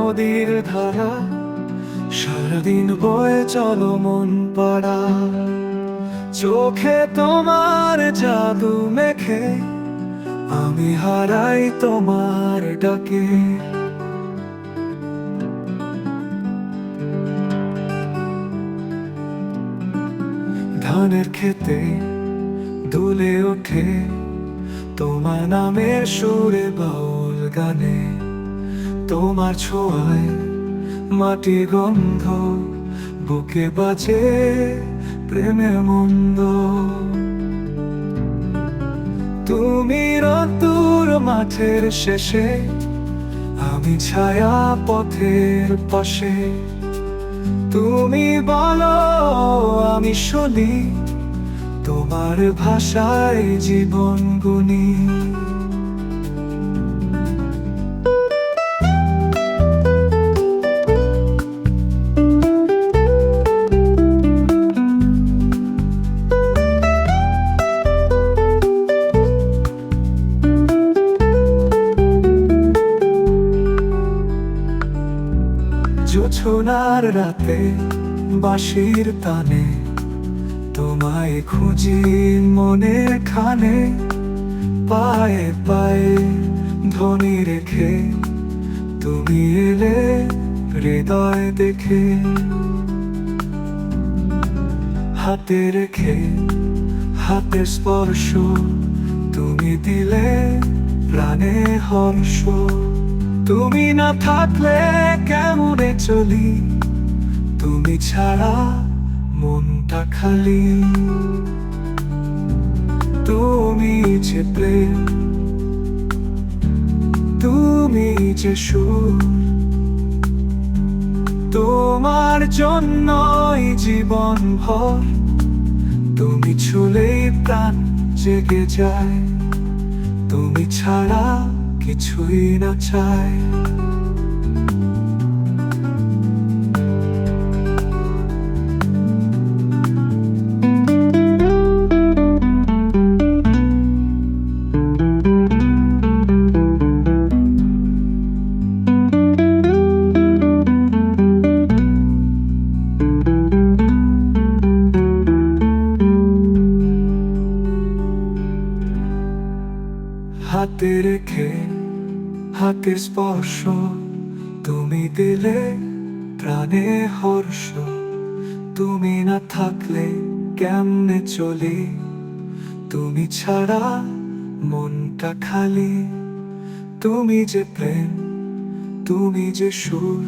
নদীর ধারা, সারাদিন বয়ে চলো মন পাড়া। চোখে তোমার জাদু মেখে আমি হারাই তোমার ডাকে। ধানের খেতে দুলে ওঠে তোমার নামের সুরে বাউল গানে। তোমার ছোঁয়ায় মাটি গন্ধ, বুকে বাজে প্রেমের মন্দ। তুমি রোদ্দুর মাঠের শেষে, আমি ছায়া পথের পাশে। তুমি বলো আমি শুনি, তোমার ভাষায় জীবন গুনি। জোছনার রাতে বাঁশির তানে তোমায় খুঁজি মনে খানে। পায়ে পায়ে ধ্বনি রেখে তুমি এলে হৃদয় দেখে। হাতে রেখে হাতের স্পর্শ, তুমি দিলে প্রাণে হর্ষ। তুমি না থাকলে কেমনে চলি, তুমি ছাড়া মনটা খালি। তুমি যে প্রেম, তুমি যে সুর, তোমার জন্যই জীবন ভর। তুমি ছুলেই প্রাণ জেগে যায়, তুমি ছাড়া কিছুই না চাই। হাতে রেখে হাতের স্পর্শ, তুমি দিলে প্রাণে হর্ষ। তুমি না থাকলে কেমনে চলি, তুমি ছাড়া মনটা খালি। তুমি যে প্রেম, তুমি যে সুর,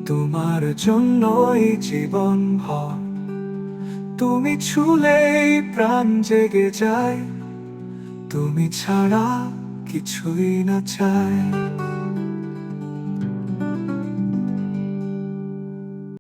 তোমার জন্যই জীবন ভর। তুমি ছুলেই প্রাণ জেগে যায়, তুমি ছাড়া কিছুই না চাই।